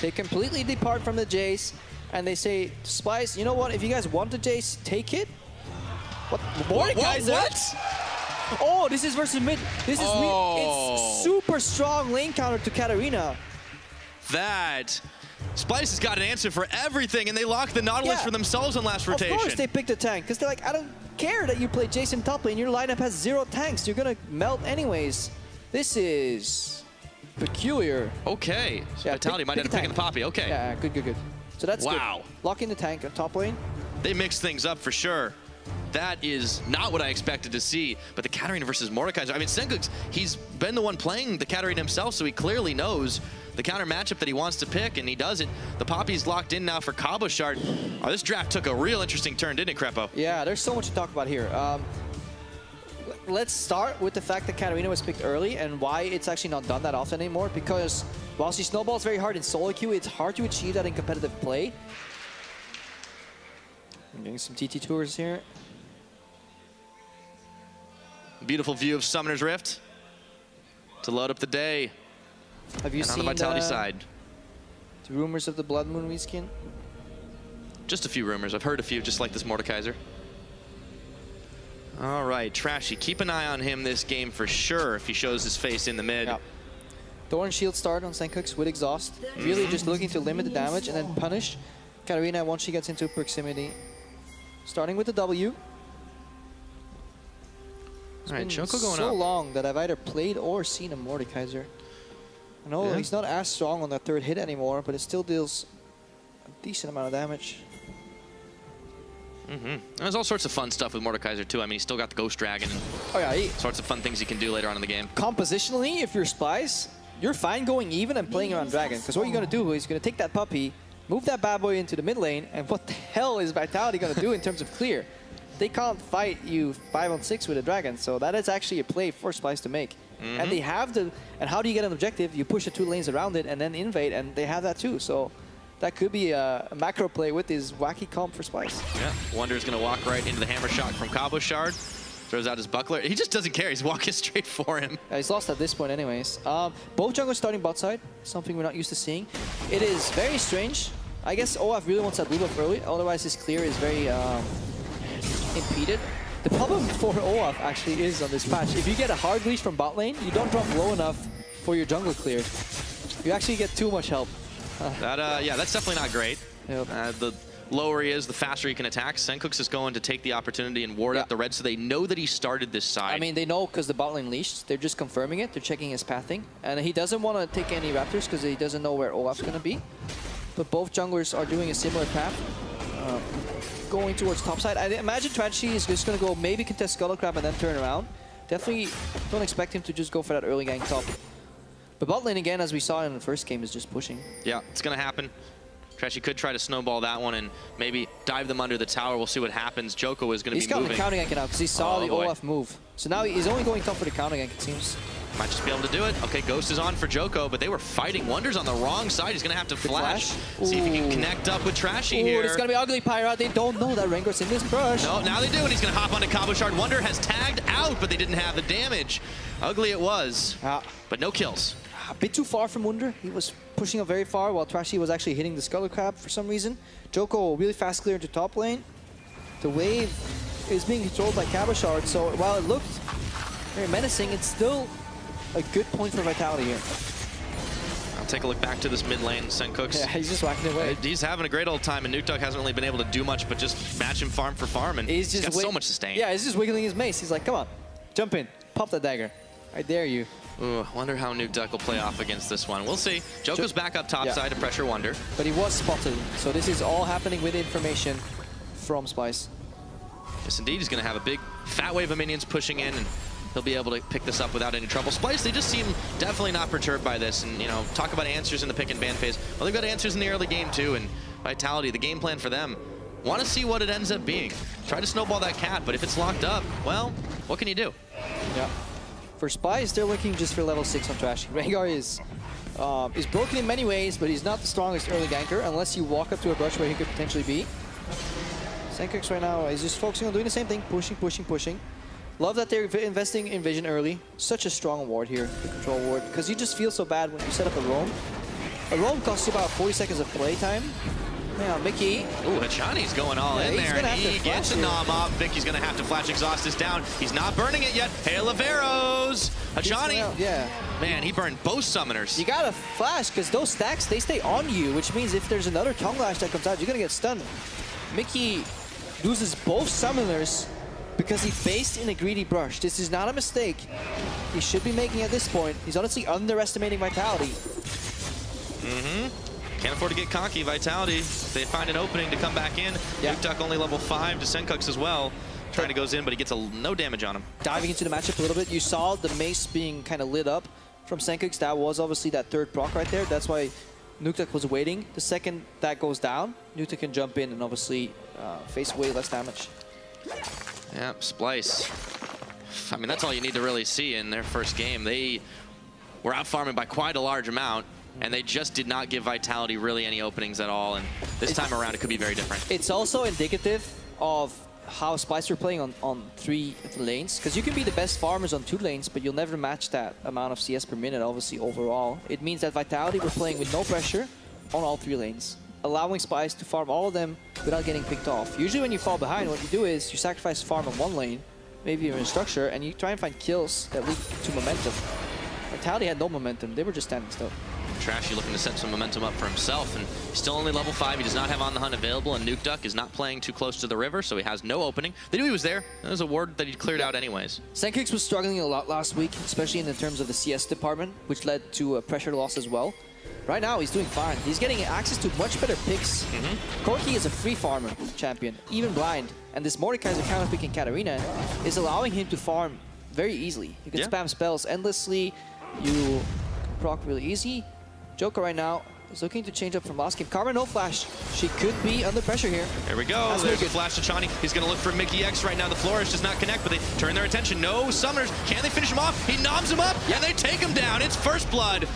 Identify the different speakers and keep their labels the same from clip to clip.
Speaker 1: They completely depart from the Jace, and they say, Splyce, you know what? If you guys want the Jace, take it. What? Mordekaiser?
Speaker 2: What?
Speaker 1: Oh, this is versus mid. This is it's super strong lane counter to Katarina.
Speaker 2: That Splyce has got an answer for everything, and they lock the Nautilus for themselves on last rotation.
Speaker 1: Of course they picked a tank, because they're like, I don't care that you play Jason top lane. Your lineup has 0 tanks. You're gonna melt anyways. This is peculiar.
Speaker 2: Okay. So yeah, Vitality might end up picking the Poppy. Okay.
Speaker 1: Yeah, good. So that's good. Locking the tank on top lane.
Speaker 2: They mixed things up for sure. That is not what I expected to see, but the Katarina versus Mordekaiser. I mean, Sencux, he's been the one playing the Katarina himself, so he clearly knows the counter matchup that he wants to pick, and he does it. The Poppy's locked in now for Cabochard. Oh, this draft took a real interesting turn, didn't it, Crepo?
Speaker 1: Yeah, there's so much to talk about here. Let's start with the fact that Katarina was picked early and why it's actually not done that often anymore, because while she snowballs very hard in solo queue, it's hard to achieve that in competitive play. I'm getting some TT tours here.
Speaker 2: Beautiful view of Summoner's Rift to load up the day.
Speaker 1: Have you seen
Speaker 2: on the Vitality side?
Speaker 1: The rumors of the Blood Moon reskin?
Speaker 2: Just a few rumors. I've heard a few, just like this Mordekaiser. All right, Trashy. Keep an eye on him this game for sure if he shows his face in the mid.
Speaker 1: Yeah. Thorn Shield start on Sencux with Exhaust. Really just looking to limit the damage and then punish Katarina once she gets into proximity. Starting with the W.
Speaker 2: All right, Choco going
Speaker 1: so
Speaker 2: up.
Speaker 1: long that I've either played or seen a Mordekaiser. I know he's not as strong on that third hit anymore, but it still deals a decent amount of damage.
Speaker 2: There's all sorts of fun stuff with Mordekaiser too. I mean, he's still got the Ghost Dragon and sorts of fun things he can do later on in the game.
Speaker 1: Compositionally, if you're Splyce, you're fine going even and playing around Dragon, because what you're going to do is you're going to take that puppy, move that bad boy into the mid lane, and what the hell is Vitality going to do in terms of clear? They can't fight you 5-on-6 with a Dragon, so that is actually a play for Splyce to make. And they have the, and how do you get an objective? You push the 2 lanes around it and then invade, and they have that too. So that could be a macro play with his wacky comp for Splyce.
Speaker 2: Yeah, Wonder's going to walk right into the hammer shot from Cabochard. Throws out his buckler. He just doesn't care. He's walking straight for him.
Speaker 1: He's lost at this point anyways. Both junglers starting bot side, something we're not used to seeing. It is very strange. I guess Olaf really wants that blue buff early, otherwise his clear is very impeded. The problem for Olaf actually is on this patch, if you get a hard leash from bot lane, you don't drop low enough for your jungle clear. You actually get too much help.
Speaker 2: Yeah, that's definitely not great.
Speaker 1: Yep.
Speaker 2: The lower he is, the faster he can attack. Sencux is going to take the opportunity and ward out the red, so they know that he started this side.
Speaker 1: I mean, they know because the bot lane leashed. They're just confirming it. They're checking his pathing. And he doesn't want to take any Raptors because he doesn't know where Olaf's going to be. But both junglers are doing a similar path. Going towards top side. I imagine Tragedy is just going to go maybe contest Scuttle Crab and then turn around. Definitely don't expect him to just go for that early gank top. But bot lane again, as we saw in the first game, is just pushing. Yeah,
Speaker 2: it's going to happen. Trashy could try to snowball that one and maybe dive them under the tower. We'll see what happens. Joko is going to be moving.
Speaker 1: He's got the counter gank now because he saw the Olaf move. So now he's only going top for the counter gank, it seems.
Speaker 2: Might just be able to do it. Okay, Ghost is on for Joko, but they were fighting. Wonder's on the wrong side. He's going to have to flash. See if he can connect up with Trashy here.
Speaker 1: It's going to be ugly, Pyra. They don't know that Rengar's in this brush.
Speaker 2: No, now they do, and he's going to hop onto Cabochard. Wonder has tagged out, but they didn't have the damage. Ugly it was, but no kills.
Speaker 1: A bit too far from Wonder. He was pushing up very far while Trashy was actually hitting the Scuttle Crab for some reason. Joko really fast clear into top lane. The wave is being controlled by Cabochard, so while it looked very menacing, it's still a good point for Vitality here.
Speaker 2: I'll take a look back to this mid lane, Sencux.
Speaker 1: Yeah, he's just whacking away.
Speaker 2: He's having a great old time, and Nukdog hasn't really been able to do much but just match him farm for farm, and he's got so much sustain.
Speaker 1: Yeah, he's just wiggling his mace. He's like, come on, jump in, pop that dagger. I dare you.
Speaker 2: Ooh, wonder how Nukdog will play off against this one. We'll see. Joko's back up top side to pressure Wonder.
Speaker 1: But he was spotted, so this is all happening with information from Splyce.
Speaker 2: Yes, indeed. He's going to have a big fat wave of minions pushing in, and he'll be able to pick this up without any trouble. Splyce, they just seem definitely not perturbed by this. And, you know, talk about answers in the pick and ban phase. Well, they've got answers in the early game, too. And Vitality, the game plan for them, want to see what it ends up being. Try to snowball that cat, but if it's locked up, well, what can you do?
Speaker 1: Yeah. For Splyce, they're looking just for level 6 on Trashy. Rengar is broken in many ways, but he's not the strongest early ganker unless you walk up to a brush where he could potentially be. Sencux right now is just focusing on doing the same thing, pushing, pushing, pushing. Love that they're investing in vision early. Such a strong ward here, the control ward, because you just feel so bad when you set up a roam A roam costs you about 40 seconds of playtime. Now, Mickey.
Speaker 2: Ooh, Hachani's going all in there, and he gets a nom up. Vicky's going to have to flash exhaust this down. He's not burning it yet. Hail of arrows. Hachani.
Speaker 1: Yeah.
Speaker 2: Man, he burned both summoners.
Speaker 1: You got to flash, because those stacks, they stay on you, which means if there's another tongue lash that comes out, you're going to get stunned. Mickey loses both summoners because he faced in a greedy brush. This is not a mistake. He should be making at this point. He's honestly underestimating Vitality.
Speaker 2: Can't afford to get cocky. Vitality, they find an opening to come back in.
Speaker 1: Yeah.
Speaker 2: Nuke Duck only level 5 to Sencux as well. Trying to goes in, but he gets no damage on him.
Speaker 1: Diving into the matchup a little bit, you saw the mace being kind of lit up from Sencux. That was obviously that third proc right there. That's why Nuke Duck was waiting. The second that goes down, Nuke Duck can jump in and obviously face way less damage.
Speaker 2: Yeah, Splyce. I mean, that's all you need to really see in their first game. They were out farming by quite a large amount, and they just did not give Vitality really any openings at all. And this time around, it could be very different.
Speaker 1: It's also indicative of how Splyce are playing on 3 lanes, because you can be the best farmers on 2 lanes, but you'll never match that amount of CS per minute, obviously, overall. It means that Vitality were playing with no pressure on all 3 lanes, allowing Splyce to farm all of them without getting picked off. Usually when you fall behind, what you do is you sacrifice farm on 1 lane, maybe you're in structure, and you try and find kills that lead to momentum. Vitality had no momentum, they were just standing still.
Speaker 2: Trashy looking to set some momentum up for himself, and he's still only level 5. He does not have On the Hunt available, and Nuke Duck is not playing too close to the river, so he has no opening. They knew he was there. That was a ward that he cleared out anyways.
Speaker 1: Sencux was struggling a lot last week, especially in terms of the CS department, which led to a pressure loss as well. Right now, he's doing fine. He's getting access to much better picks. Corki is a free farmer champion, even blind, and this Mordekaiser counter-picking Katarina is allowing him to farm very easily. You can spam spells endlessly, you proc really easy. Joker right now is looking to change up from last game. Karma, no flash. She could be under pressure here.
Speaker 2: There we go. There's a flash to Chani. He's going to look for Mickey X right now. The Flourish does not connect, but they turn their attention. No summoners. Can they finish him off? He knobs him up, and they take him down. It's first blood.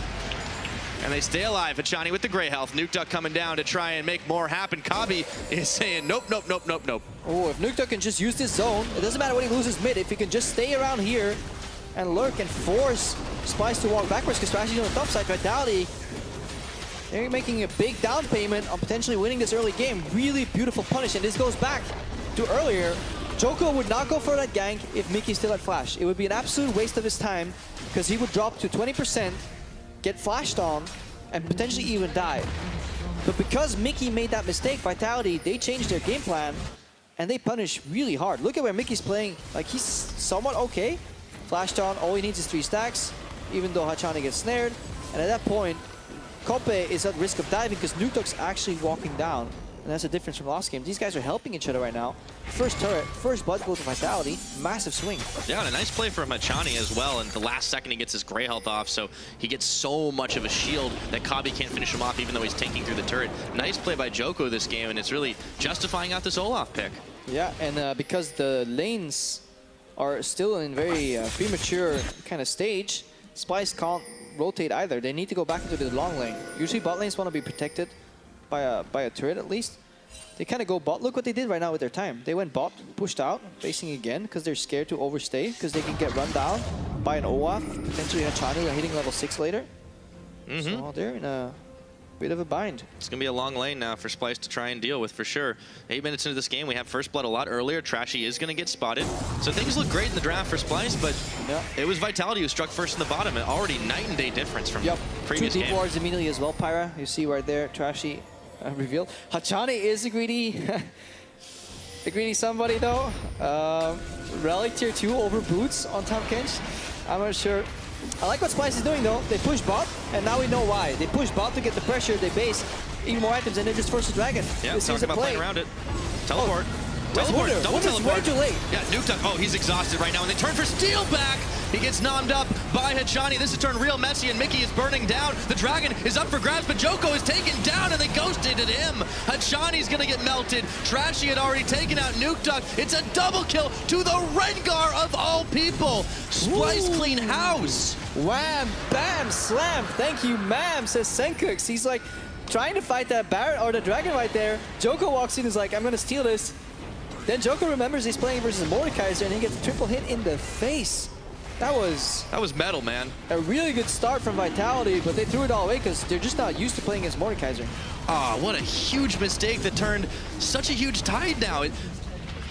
Speaker 2: And they stay alive. Hachani with the gray health. Nuke Duck coming down to try and make more happen. Kabi is saying nope, nope, nope, nope, nope.
Speaker 1: Oh, if Nuke Duck can just use this zone, it doesn't matter when he loses mid. If he can just stay around here and lurk and force Splyce to walk backwards, because Trashy's on the top side. Vitality, they're making a big down payment on potentially winning this early game. Really beautiful punish, and this goes back to earlier. Joko would not go for that gank if Mickey still had flash. It would be an absolute waste of his time, because he would drop to 20%, get flashed on, and potentially even die. But because Mickey made that mistake, Vitality, they changed their game plan, and they punish really hard. Look at where Mickey's playing. Like, he's somewhat okay. Flashed on, all he needs is 3 stacks, even though Hachani gets snared. And at that point, Kope is at risk of diving because Nuke Duck's actually walking down. And that's a difference from last game. These guys are helping each other right now. First turret, first blood go to Vitality. Massive swing.
Speaker 2: Yeah, and a nice play from Hachani as well. And the last second he gets his gray health off, so he gets so much of a shield that Kabi can't finish him off even though he's tanking through the turret. Nice play by Joko this game, and it's really justifying out this Olaf pick. Yeah,
Speaker 1: and because the lanes are still in very premature kind of stage, Splyce can't rotate either. They need to go back into the long lane. Usually bot lanes want to be protected by a turret at least. They kind of go bot. Look what they did right now with their time. They went bot, pushed out, facing again because they're scared to overstay because they can get run down by an Olaf, potentially Hachani hitting level 6 later. So they're in a bit of a bind.
Speaker 2: It's going to be a long lane now for Splyce to try and deal with, for sure. 8 minutes into this game, we have first blood a lot earlier. Trashy is going to get spotted. So things look great in the draft for Splyce, but it was Vitality who struck first in the bottom. And already night and day difference from previous
Speaker 1: 2
Speaker 2: game.
Speaker 1: deep wards immediately as well, Pyra. You see right there, Trashy revealed. Hachani is a greedy, somebody though. Relic tier 2 over boots on top Kench. I'm not sure. I like what Splyce is doing though. They push bot, and now we know why. They push bot to get the pressure, they base even more items, and they just force the dragon.
Speaker 2: Yeah, talking about playing around it. Teleport. Teleport, double teleport.
Speaker 1: Way too late.
Speaker 2: Yeah, Nuke Duck. Oh, he's exhausted right now, and they turn for steal back. He gets nommed up by Hachani. This has turned real messy, and Mickey is burning down. The dragon is up for grabs, but Joko is taken down, and they ghosted at him. Hachani's gonna get melted. Trashy had already taken out Nuke Duck. It's a double kill to the Rengar of all people. Splyce clean house.
Speaker 1: Wham, bam, slam. Thank you, ma'am, says Sencux. He's like trying to fight that Baron or the dragon right there. Joko walks in and is like, I'm gonna steal this. Then Joko remembers he's playing versus Mordekaiser, and he gets a triple hit in the face. That was
Speaker 2: metal, man.
Speaker 1: a really good start from Vitality, but they threw it all away because they're just not used to playing against Mordekaiser.
Speaker 2: Oh, what a huge mistake that turned such a huge tide now.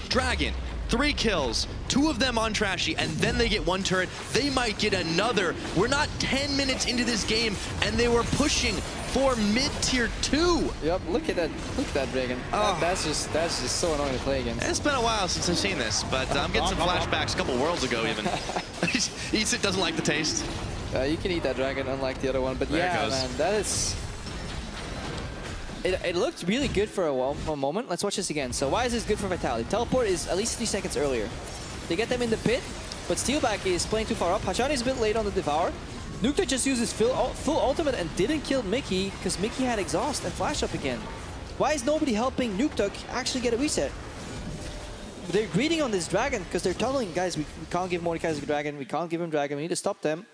Speaker 2: Dragon, 3 kills, 2 of them on Trashy, and then they get 1 turret. They might get another. We're not 10 minutes into this game, and they were pushing for mid-tier 2.
Speaker 1: Yep, look at that Dragon.
Speaker 2: Oh.
Speaker 1: That's just so annoying to play against.
Speaker 2: It's been a while since I've seen this, but I'm getting some flashbacks a couple worlds ago even. Eats it, doesn't like the taste.
Speaker 1: You can eat that Dragon, unlike the other one, but
Speaker 2: there
Speaker 1: yeah, man, that is... It looked really good for a moment. Let's watch this again. So why is this good for Vitality? Teleport is at least 3 seconds earlier. They get them in the pit, but Steelback is playing too far up. Hachani is a bit late on the Devour. Nukta just uses full ultimate and didn't kill Mickey because Mickey had exhaust and flash up again. Why is nobody helping Nukta actually get a reset? They're greeting on this Dragon because they're telling guys, we can't give Mordekaiser a Dragon, we can't give him Dragon, we need to stop them.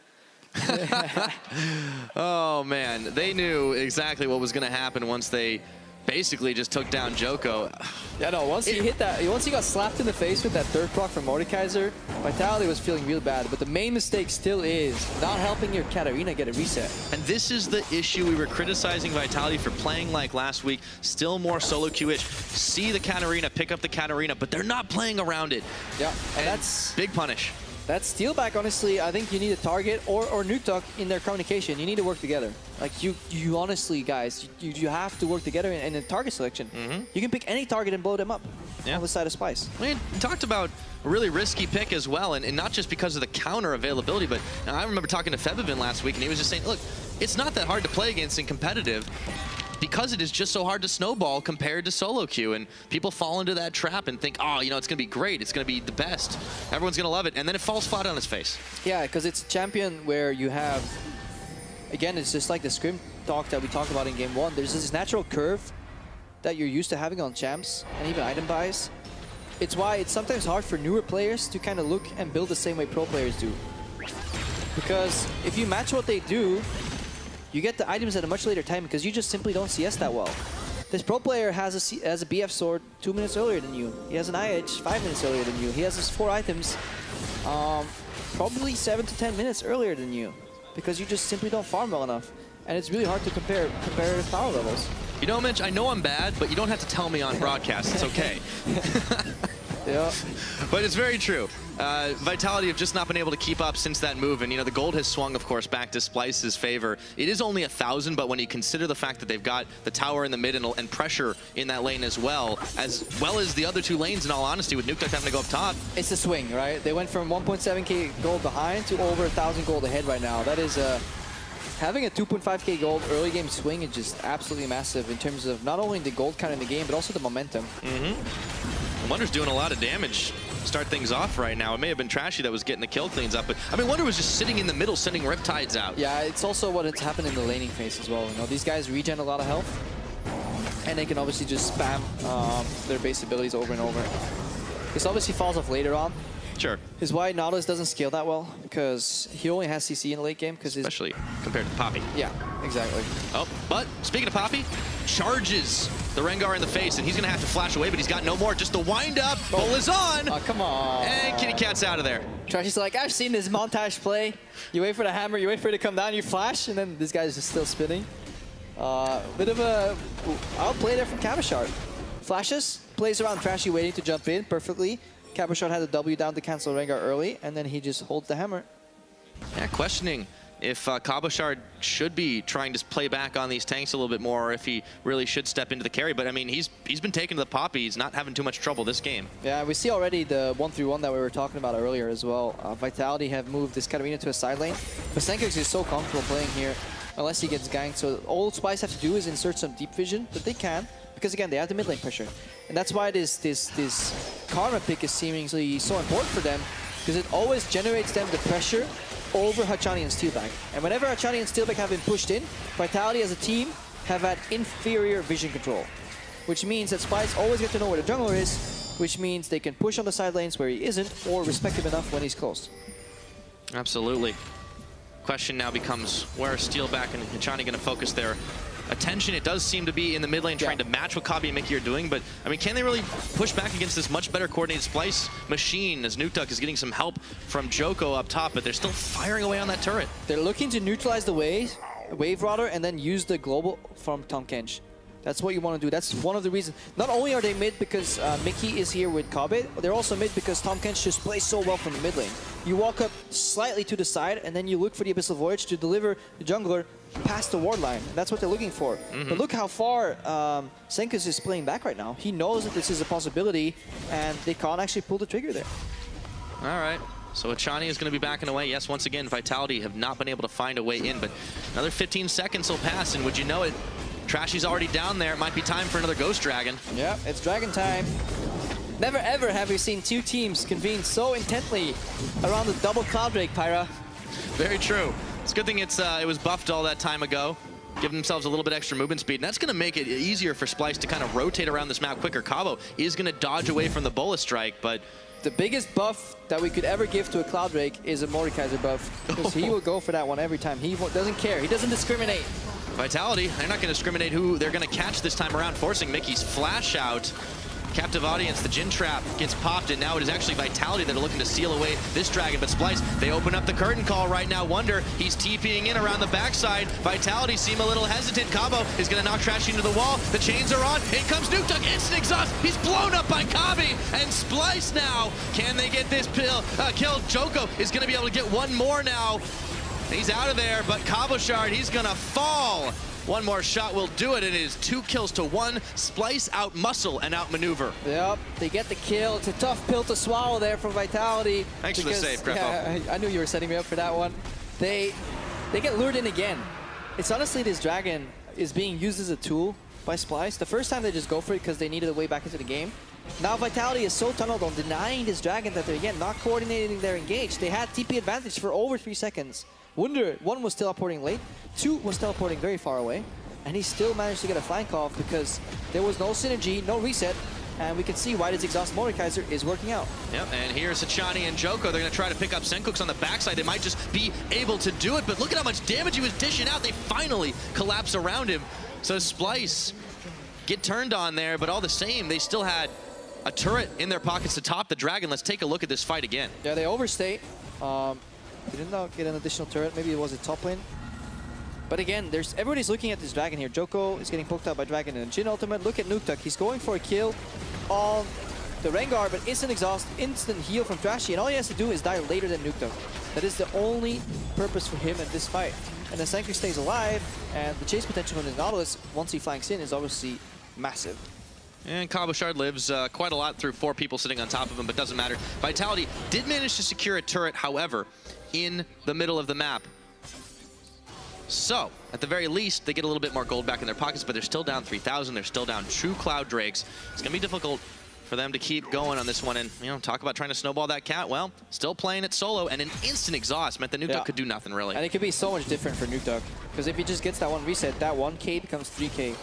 Speaker 2: Oh man, they knew exactly what was going to happen once they basically just took down Joko.
Speaker 1: Yeah, no, once he got slapped in the face with that 3rd proc from Mordekaiser, Vitality was feeling real bad. But the main mistake still is not helping your Katarina get a reset.
Speaker 2: And this is the issue. We were criticizing Vitality for playing like last week, still more solo queue-ish. See the Katarina, pick up the Katarina, but they're not playing around it.
Speaker 1: Yeah, and that's
Speaker 2: big punish.
Speaker 1: That Steelback, honestly, I think you need a target or Nuktok in their communication. You need to work together. Like, you honestly, guys, you have to work together in the target selection. You can pick any target and blow them up on the side of Splyce.
Speaker 2: I mean, we talked about a really risky pick as well, and not just because of the counter availability, but I remember talking to Febivin last week, and he was just saying, look, it's not that hard to play against in competitive, because it is just so hard to snowball compared to solo queue, and people fall into that trap and think, oh, you know, it's going to be great, it's going to be the best, everyone's going to love it, and then it falls flat on its face. Yeah,
Speaker 1: because it's a champion where you have, again, it's just like the scrim talk that we talked about in game 1. There's this natural curve that you're used to having on champs and even item buys. It's why it's sometimes hard for newer players to kind of look and build the same way pro players do. Because if you match what they do, you get the items at a much later time because you just simply don't CS that well. This pro player has a BF sword 2 minutes earlier than you. He has an IH 5 minutes earlier than you. He has his 4 items probably 7 to 10 minutes earlier than you because you just simply don't farm well enough. And it's really hard to compare comparative power levels.
Speaker 2: You know, Mitch, I know I'm bad, but you don't have to tell me on broadcast. It's okay.
Speaker 1: Yeah.
Speaker 2: But it's very true. Vitality have just not been able to keep up since that move, and you know the gold has swung, of course, back to Splyce's favor. It is only 1,000, but when you consider the fact that they've got the tower in the mid and pressure in that lane as well as the other 2 lanes, in all honesty, with Nuktak having to go up top.
Speaker 1: It's a swing, right? They went from 1.7k gold behind to over 1,000 gold ahead right now. That is having a 2.5k gold early game swing is just absolutely massive in terms of not only the gold count in the game, but also the momentum.
Speaker 2: Wonder's doing a lot of damage to start things off right now. It may have been Trashy that was getting the kill cleans up, but I mean, Wonder was just sitting in the middle, sending Riptides out. Yeah,
Speaker 1: it's also what has happened in the laning phase as well. You know, these guys regen a lot of health, and they can obviously just spam their base abilities over and over. This obviously falls off later on.
Speaker 2: Sure.
Speaker 1: Is why Nautilus doesn't scale that well, because he only has CC in the late game.
Speaker 2: Especially compared to Poppy.
Speaker 1: Yeah, exactly.
Speaker 2: Oh, but speaking of Poppy, charges the Rengar in the face, and he's going to have to flash away, but he's got no more. Just the wind-up. Bull is on.
Speaker 1: Oh, come on.
Speaker 2: And Kitty Cat's out of there.
Speaker 1: Trashy's like, I've seen this montage play. You wait for the hammer, you wait for it to come down, you flash, and then this guy's just still spinning. Bit of a outplay there from Kabashard. Flashes, plays around Trashy waiting to jump in perfectly. Kabashard had a W down to cancel Rengar early, and then he just holds the hammer.
Speaker 2: Yeah, questioning if Kabashard should be trying to play back on these tanks a little bit more, or if he really should step into the carry. But I mean, he's been taken to the Poppy. He's not having too much trouble this game. Yeah,
Speaker 1: we see already the 1-3-1 that we were talking about earlier as well. Vitality have moved this Katarina to a side lane, but Sencux is so comfortable playing here unless he gets ganked. So all Splyce have to do is insert some deep vision, but they can. Because again, they have the mid lane pressure. And that's why this Karma pick is seemingly so important for them, because it always generates them the pressure over Hachani and Steelback. And whenever Hachani and Steelback have been pushed in, Vitality as a team have had inferior vision control. Which means that Splyce always get to know where the jungler is, which means they can push on the side lanes where he isn't, or respect him enough when he's close.
Speaker 2: Absolutely. Question now becomes, where are Steelback and Hachani going to focus their attention, it does seem to be in the mid lane trying to match what Kabi and Mickey are doing, but I mean, can they really push back against this much better coordinated Splyce machine as Nukeduck is getting some help from Joko up top, but they're still firing away on that turret.
Speaker 1: They're looking to neutralize the wave rather, and then use the global from Tom Kench. That's what you want to do. That's one of the reasons. Not only are they mid because Mickey is here with Kabe, they're also mid because Tom Kench just plays so well from the mid lane. You walk up slightly to the side, and then you look for the Abyssal Voyage to deliver the jungler past the ward line. That's what they're looking for. But look how far Sencux is playing back right now. He knows that this is a possibility, and they can't actually pull the trigger there.
Speaker 2: All right. So Achani is going to be backing away. Yes, once again, Vitality have not been able to find a way in, but another 15 seconds will pass, and would you know it, Trashy's already down there. It might be time for another Ghost Dragon.
Speaker 1: Yeah, it's Dragon time. Never ever have we seen two teams convene so intently around the double Cloud Drake, Pyra.
Speaker 2: Very true. It's a good thing it was buffed all that time ago. Give themselves a little bit extra movement speed. And that's going to make it easier for Splyce to kind of rotate around this map quicker. Cabo is going to dodge away from the Bola Strike, but
Speaker 1: the biggest buff that we could ever give to a Cloud Drake is a Mordekaiser buff, because he will go for that one every time. He doesn't care. He doesn't discriminate.
Speaker 2: Vitality, they're not going to discriminate who they're going to catch this time around, forcing Mickey's flash out. Captive audience, the Jin Trap gets popped, and now it is actually Vitality that are looking to seal away this dragon. But Splyce, they open up the curtain call right now. Wonder, he's TPing in around the backside. Vitality seem a little hesitant. Cabo is going to knock Trashy into the wall. The chains are on. In comes Nukeduck, instant exhaust. He's blown up by Kabi, and Splyce now, can they get this kill? Joko is going to be able to get one more now. He's out of there, but Cabochard, he's going to fall. One more shot will do it. It is 2 kills to 1. Splyce out muscle and out maneuver.
Speaker 1: Yep, they get the kill. It's a tough pill to swallow there from Vitality.
Speaker 2: Thanks for the save, Greffo.
Speaker 1: Yeah, I knew you were setting me up for that one. They get lured in again. It's honestly, this dragon is being used as a tool by Splyce. The first time they just go for it because they needed a way back into the game. Now Vitality is so tunneled on denying this dragon that they're again not coordinating their engage. They had TP advantage for over 3 seconds. Wonder, 1 was teleporting late, 2 was teleporting very far away, and he still managed to get a flank off because there was no synergy, no reset, and we can see why this exhaust Mordekaiser is working out.
Speaker 2: Yep, and here's Achani and Joko. They're going to try to pick up Sencux on the backside. They might just be able to do it, but look at how much damage he was dishing out. They finally collapse around him. So Splyce get turned on there, but all the same, they still had a turret in their pockets to top the dragon. Let's take a look at this fight again.
Speaker 1: Yeah, they overstayed. They did not get an additional turret. Maybe it was a top lane. But again, everybody's looking at this dragon here. Joko is getting poked out by dragon in a Jin ultimate. Look at Nukeduck. He's going for a kill on the Rengar, but instant exhaust, instant heal from Trashy, and all he has to do is die later than Nukeduck. That is the only purpose for him in this fight. And the Sencux stays alive, and the chase potential from the Nautilus, once he flanks in, is obviously massive.
Speaker 2: And Cabochard lives quite a lot through 4 people sitting on top of him, but doesn't matter. Vitality did manage to secure a turret, however, in the middle of the map. So, at the very least, they get a little bit more gold back in their pockets, but they're still down 3,000. They're still down 2 Cloud Drakes. It's going to be difficult for them to keep going on this one. And, you know, talk about trying to snowball that cat. Well, still playing it solo, and an instant exhaust meant that Nukeduck could do nothing, really.
Speaker 1: And it could be so much different for Nukeduck, because if he just gets that one reset, that 1K becomes 3K.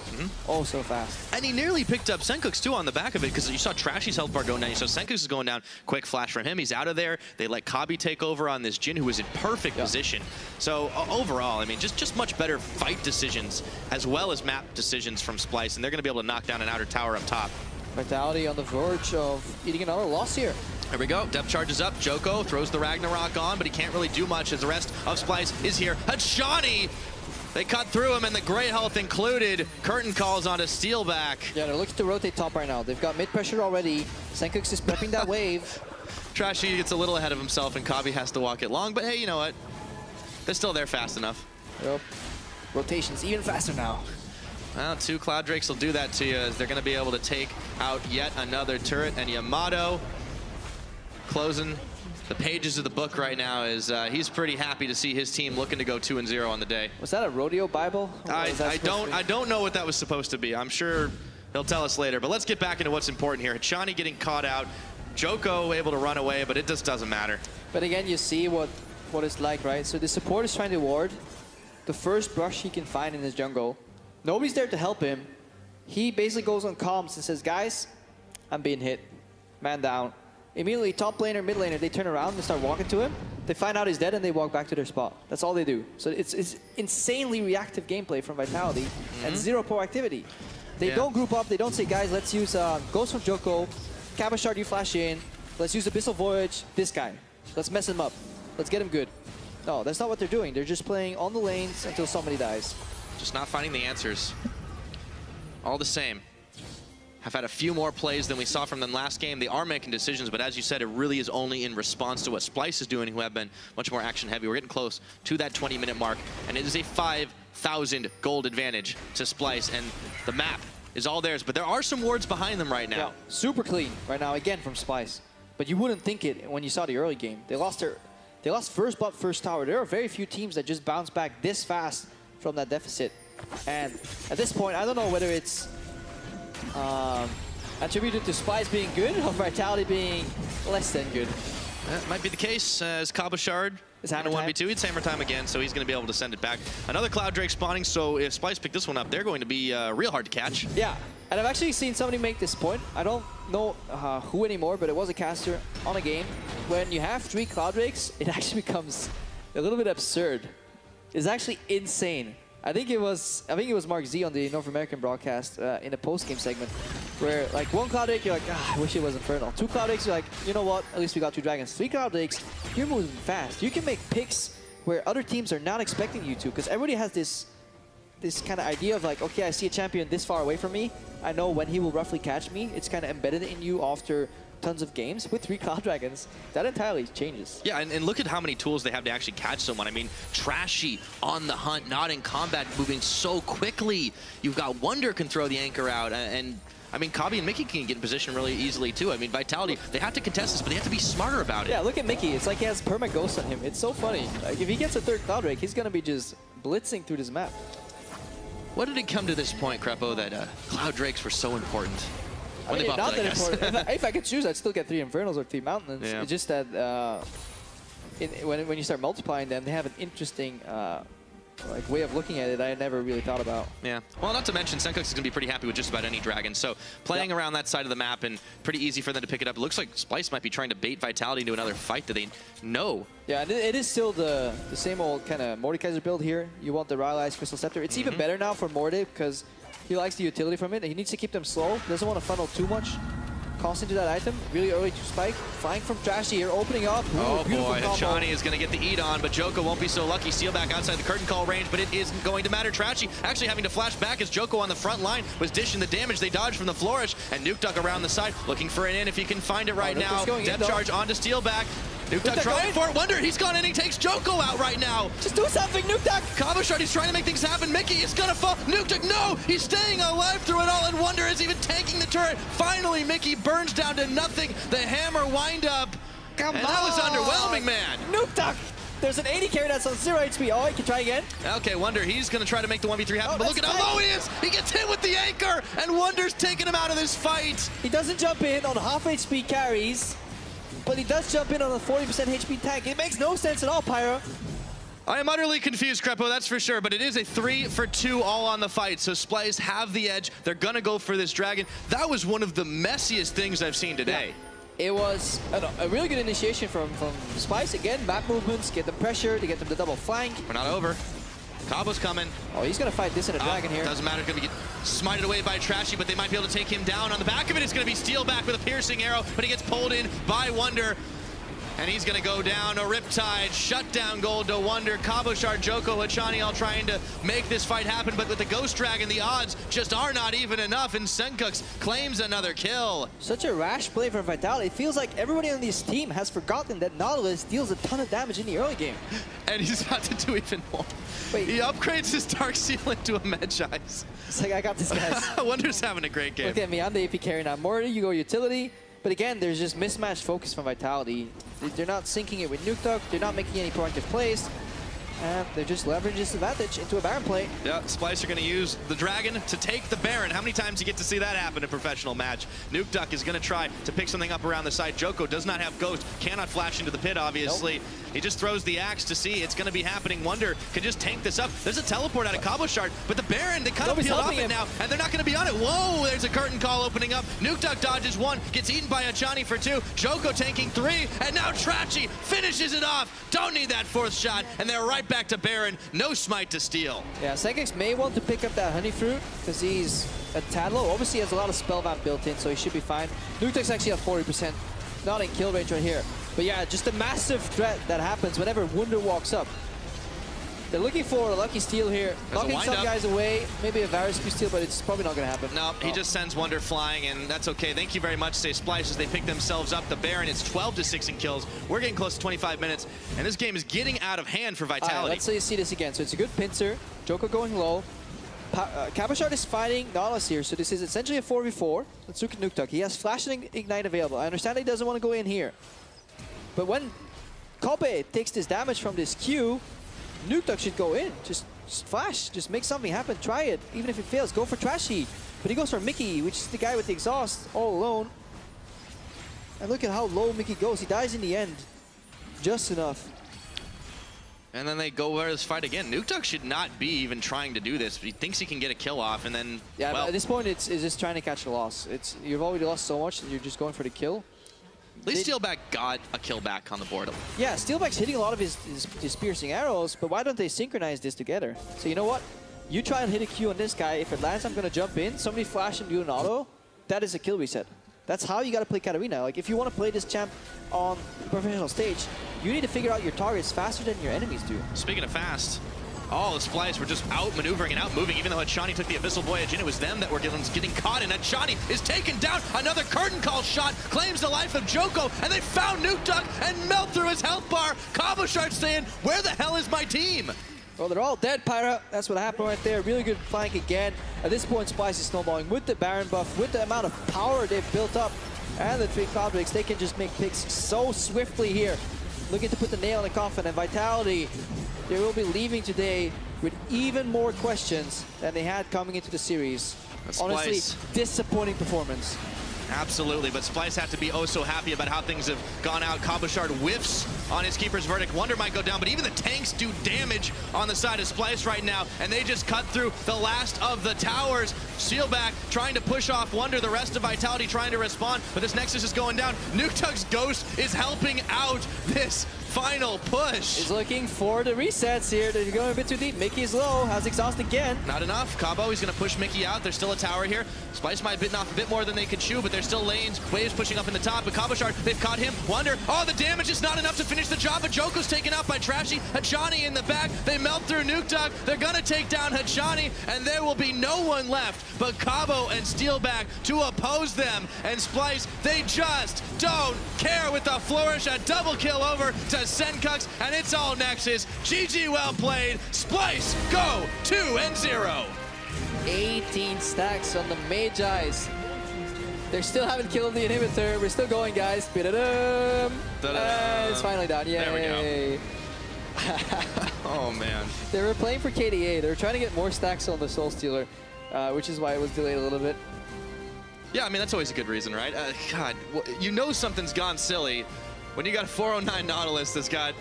Speaker 1: Oh, so fast.
Speaker 2: And he nearly picked up Sencux, too, on the back of it, because you saw Trashy's health bar going down. You saw Sencux is going down. Quick flash from him. He's out of there. They let Kabi take over on this Jin, who was in perfect position. So, overall, I mean, just much better fight decisions, as well as map decisions from Splyce, and they're going to be able to knock down an outer tower up top.
Speaker 1: Vitality on the verge of eating another loss here.
Speaker 2: There we go. Depth charges up. Joko throws the Ragnarok on, but he can't really do much as the rest of Splyce is here. Achani! They cut through him, and the Great Health included. Curtain calls on a Steelback.
Speaker 1: Yeah, they're looking to rotate top right now. They've got mid pressure already. Sencux is prepping that wave.
Speaker 2: Trashy gets a little ahead of himself, and Kabi has to walk it long, but hey, you know what? They're still there fast enough.
Speaker 1: Yep. Rotation's even faster now.
Speaker 2: Well, 2 Cloud Drakes will do that to you, as they're going to be able to take out yet another turret. And Yamato closing the pages of the book right now is he's pretty happy to see his team looking to go 2-0 on the day.
Speaker 1: Was that a rodeo Bible?
Speaker 2: I don't know what that was supposed to be. I'm sure he'll tell us later. But let's get back into what's important here. Achani getting caught out. Joko able to run away, but it just doesn't matter.
Speaker 1: But again, you see what it's like, right? So the support is trying to ward the first brush he can find in his jungle. Nobody's there to help him. He basically goes on comms and says, guys, I'm being hit. Man down. Immediately, top laner, mid laner, they turn around and start walking to him. They find out he's dead and they walk back to their spot. That's all they do. So it's insanely reactive gameplay from Vitality and zero proactivity. They don't group up. They don't say, guys, let's use Ghost from Joko, Cabashard, you flash in. Let's use Abyssal Voyage, this guy. Let's mess him up. Let's get him good. No, that's not what they're doing. They're just playing on the lanes until somebody dies.
Speaker 2: Just not finding the answers. All the same. Have had a few more plays than we saw from them last game. They are making decisions, but as you said, it really is only in response to what Splyce is doing, who have been much more action heavy. We're getting close to that 20-minute mark, and it is a 5,000 gold advantage to Splyce, and the map is all theirs, but there are some wards behind them right now.
Speaker 1: Yeah, super clean right now, again, from Splyce. But you wouldn't think it when you saw the early game. They lost first butt, first tower. There are very few teams that just bounce back this fast from that deficit. And at this point, I don't know whether it's attributed to Splyce being good or Vitality being less than good.
Speaker 2: That might be the case, as Cabashard is in a 1v2. It's hammer time again, so he's going to be able to send it back. Another Cloud Drake spawning, so if Splyce pick this one up, they're going to be real hard to catch.
Speaker 1: Yeah, and I've actually seen somebody make this point. I don't know who anymore, but it was a caster on a game. When you have 3 Cloud Drakes, it actually becomes a little bit absurd. It's actually insane. I think it was Mark Z on the North American broadcast in the post-game segment, where like 1 Cloud Drake, you're like, I wish it was Infernal. 2 Cloud Drakes, you're like, you know what, at least we got 2 dragons. 3 Cloud Drakes, you're moving fast. You can make picks where other teams are not expecting you to, because everybody has this kind of idea of like, okay, I see a champion this far away from me. I know when he will roughly catch me. It's kind of embedded in you after tons of games. With 3 Cloud Dragons, that entirely changes.
Speaker 2: Yeah, and look at how many tools they have to actually catch someone. I mean, Trashy on the hunt, not in combat, moving so quickly. You've got Wonder can throw the anchor out, and I mean, Kabi and Mickey can get in position really easily too. I mean, Vitality, they have to contest this, but they have to be smarter about it.
Speaker 1: Yeah, look at Mickey. It's like he has perma ghost on him. It's so funny. Like, if he gets a 3rd Cloud Drake, he's going to be just blitzing through this map.
Speaker 2: What did it come to this point, Crepo, that Cloud Drakes were so important? When they
Speaker 1: not that important. If I could choose, I'd still get 3 Infernals or 3 Mountains.
Speaker 2: Yeah.
Speaker 1: It's just that when you start multiplying them, they have an interesting like way of looking at it I never really thought about.
Speaker 2: Yeah. Well, not to mention, Sencux is going to be pretty happy with just about any dragon. So playing around that side of the map and pretty easy for them to pick it up. It looks like Splyce might be trying to bait Vitality into another fight that they know.
Speaker 1: Yeah, and it is still the same old kind of Mordekaiser build here. You want the Rylai's Crystal Scepter. It's even better now for Morde because he likes the utility from it. He needs to keep them slow. Doesn't want to funnel too much cost into that item. Really early to spike. Flying from Trashy here, opening up. Ooh,
Speaker 2: oh boy,
Speaker 1: combo.
Speaker 2: Hachani is going to get the eat on, but Joko won't be so lucky. Steal back outside the curtain call range, but it isn't going to matter. Trashy actually having to flash back as Joko on the front line was dishing the damage. They dodged from the flourish, and Nuke Duck around the side, looking for an in if he can find it right now. Depth charge onto Steal back. Nuke Duck trying for it. Wonder, he's gone in and he takes Joko out right now.
Speaker 1: Just do something, Nuke Duck.
Speaker 2: Cabashard, he's trying to make things happen. Mickey is gonna fall. Nuke Duck, no! He's staying alive through it all, and Wonder is even tanking the turret. Finally, Mickey burns down to nothing. The hammer wind up.
Speaker 1: Come on.
Speaker 2: That was underwhelming, man.
Speaker 1: Nuke Duck. There's an 80 carry that's on 0 HP. Oh, he can try again.
Speaker 2: Okay, Wonder, he's going to try to make the 1v3 happen, but look at how low he is! He gets hit with the anchor, and Wonder's taking him out of this fight.
Speaker 1: He doesn't jump in on half HP carries, but he does jump in on a 40% HP tank. It makes no sense at all, Pyro.
Speaker 2: I am utterly confused, Crepo, that's for sure, but it is a 3-for-2 all on the fight, so Splyce have the edge. They're going to go for this dragon. That was one of the messiest things I've seen today.
Speaker 1: Yeah. It was a really good initiation from Splyce. Again, map movements, get them pressure, to get them to double flank.
Speaker 2: We're not over. Cabo's coming.
Speaker 1: Oh, he's going to fight this in a dragon here.
Speaker 2: Doesn't matter, going to get smited away by Trashy, but they might be able to take him down. On the back of it, it's going to be Steal back with a piercing arrow, but he gets pulled in by Wonder. And he's going to go down. A Riptide, shutdown gold to Wonder. Cabashard, Joko, Hachani all trying to make this fight happen, but with the Ghost Dragon, the odds just are not even enough, and Sencux claims another kill.
Speaker 1: Such a rash play from Vitality. It feels like everybody on this team has forgotten that Nautilus deals a ton of damage in the early game.
Speaker 2: And he's about to do even more.
Speaker 1: Wait.
Speaker 2: He upgrades his Dark Seal into a Medjai's.
Speaker 1: It's like, I got this, guys.
Speaker 2: Wonder's having a great game.
Speaker 1: Look at me, I'm the AP carry now. Morty, you go utility. But again, there's just mismatched focus from Vitality. They're not syncing it with Nuke Duck. They're not making any proactive plays. And they're just leveraging this advantage into a Baron play.
Speaker 2: Yeah, Splyce are going to use the Dragon to take the Baron. How many times do you get to see that happen in a professional match? Nuke Duck is going to try to pick something up around the side. Joko does not have Ghost, cannot flash into the pit, obviously. Nope. He just throws the axe to see it's going to be happening. Wonder can just tank this up. There's a teleport out of Cabo Shard, but the Baron, they kind of peeled off it now, and they're not going to be on it. Whoa, there's a curtain call opening up. Nuke Duck dodges 1, gets eaten by Achani for 2. Joko tanking 3, and now Trashy finishes it off. Don't need that 4th shot, and they're right back to Baron. No smite to steal.
Speaker 1: Yeah, Sencux may want to pick up that honey fruit because he's a tad low. Obviously, he has a lot of spellbound built in, so he should be fine. Nuke Duck's actually at 40%, not in kill range right here. But yeah, just a massive threat that happens whenever Wunder walks up. They're looking for a lucky steal here. Knocking some guys away, maybe a Varus steal, but it's probably not going to happen.
Speaker 2: No, he just sends Wonder flying, and that's okay. Thank you very much, say Splyce, as they pick themselves up. The Baron, it's 12-6 in kills. We're getting close to 25 minutes, and this game is getting out of hand for Vitality.
Speaker 1: All right, let's see this again. So it's a good pincer. Joko going low. Cabo Shard is fighting Nautilus here, so this is essentially a 4v4. Let's look at Nuke Duck. He has Flash and Ignite available. I understand he doesn't want to go in here. But when Kobe takes this damage from this Q, Nuke Duck should go in. Just flash. Just make something happen. Try it. Even if it fails, go for Trashy. But he goes for Mickey, which is the guy with the exhaust all alone. And look at how low Mickey goes. He dies in the end. Just enough.
Speaker 2: And then they go over this fight again. Nuke Duck should not be even trying to do this. He thinks he can get a kill off, and then,
Speaker 1: yeah,
Speaker 2: well,
Speaker 1: at this point, it's just trying to catch a loss. You've already lost so much that you're just going for the kill.
Speaker 2: At least Steelback got a kill back on the board.
Speaker 1: Yeah, Steelback's hitting a lot of his piercing arrows, but why don't they synchronize this together? So you know what? You try and hit a Q on this guy. If it lands, I'm going to jump in. Somebody flash and do an auto. That is a kill reset. That's how you got to play Katarina. Like, if you want to play this champ on the professional stage, you need to figure out your targets faster than your enemies do.
Speaker 2: Speaking of fast, all the Splyce were just out-maneuvering and out-moving. Even though Achani took the Abyssal Voyage in, it was them that were getting caught, and Achani is taken down. Another curtain call shot claims the life of Joko, and they found Nuke Duck and melt through his health bar. Cabo Shard saying, where the hell is my team?
Speaker 1: Well, they're all dead, Pyra. That's what happened right there. Really good flank again. At this point, Splyce is snowballing with the Baron buff, with the amount of power they've built up, and the 3 Cloud Breaks. They can just make picks so swiftly here. Looking to put the nail in the coffin, and Vitality, they will be leaving today with even more questions than they had coming into the series. Honestly, disappointing performance.
Speaker 2: Absolutely, but Splyce have to be oh so happy about how things have gone out. Cabo Shard whiffs on his keeper's verdict. Wonder might go down, but even the tanks do damage on the side of Splyce right now, and they just cut through the last of the towers. Steelback trying to push off Wonder, the rest of Vitality trying to respond, but this Nexus is going down. Nuke Duck's Ghost is helping out this final push.
Speaker 1: He's looking for the resets here. They're going a bit too deep. Mickey's low, has exhaust again.
Speaker 2: Not enough. Cabo, he's going to push Mickey out. There's still a tower here. Splyce might have bitten off a bit more than they could chew, but there's still lanes. Waves pushing up in the top, but Cabo Shard, they've caught him. Wonder, oh, the damage is not enough to finish the job, but Joko's taken out by Trashy. Achani in the back. They melt through Nuke Duck. They're going to take down Achani, and there will be no one left but Cabo and Steelback to oppose them. And Splyce, they just don't care with the flourish. A double kill over to Sencux, and it's all Nexus. GG, well played. Splyce, go 2-0.
Speaker 1: 18 stacks on the Magi's. They still haven't killed the inhibitor. We're still going, guys. It's finally done. Yay.
Speaker 2: There we go. Oh, man.
Speaker 1: They were playing for KDA. They were trying to get more stacks on the Soul Stealer, which is why it was delayed a little bit.
Speaker 2: Yeah, I mean, that's always a good reason, right? God, you know something's gone silly when you got a 409 Nautilus that's got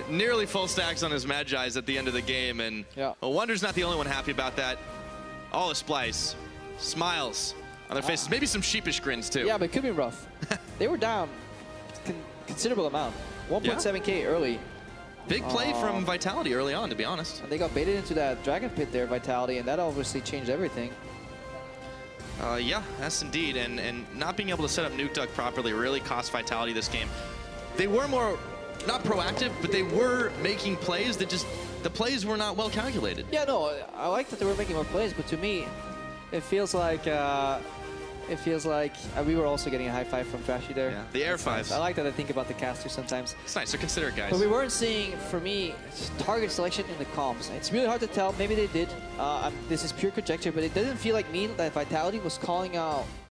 Speaker 2: nearly full stacks on his Magi's at the end of the game, and
Speaker 1: yeah.
Speaker 2: Well, Wonder's not the only one happy about that. All the Splyce, smiles on their faces, maybe some sheepish grins too.
Speaker 1: Yeah, but it could be rough. They were down considerable amount, 1.7K early.
Speaker 2: Big play from Vitality early on, to be honest.
Speaker 1: And they got baited into that Dragon Pit there, Vitality, and that obviously changed everything.
Speaker 2: Yeah, yes indeed, and not being able to set up Nuke Duck properly really cost Vitality this game. They were more, not proactive, but they were making plays that just, the plays were not well calculated.
Speaker 1: Yeah, no, I like that they were making more plays, but to me, it feels like we were also getting a high five from Trashy there.
Speaker 2: Yeah, the air fives.
Speaker 1: Nice. I like that I think about the caster sometimes.
Speaker 2: It's nice, so consider it, guys.
Speaker 1: But we weren't seeing, for me, target selection in the comms. It's really hard to tell. Maybe they did. This is pure conjecture, but it doesn't feel like me that Vitality was calling out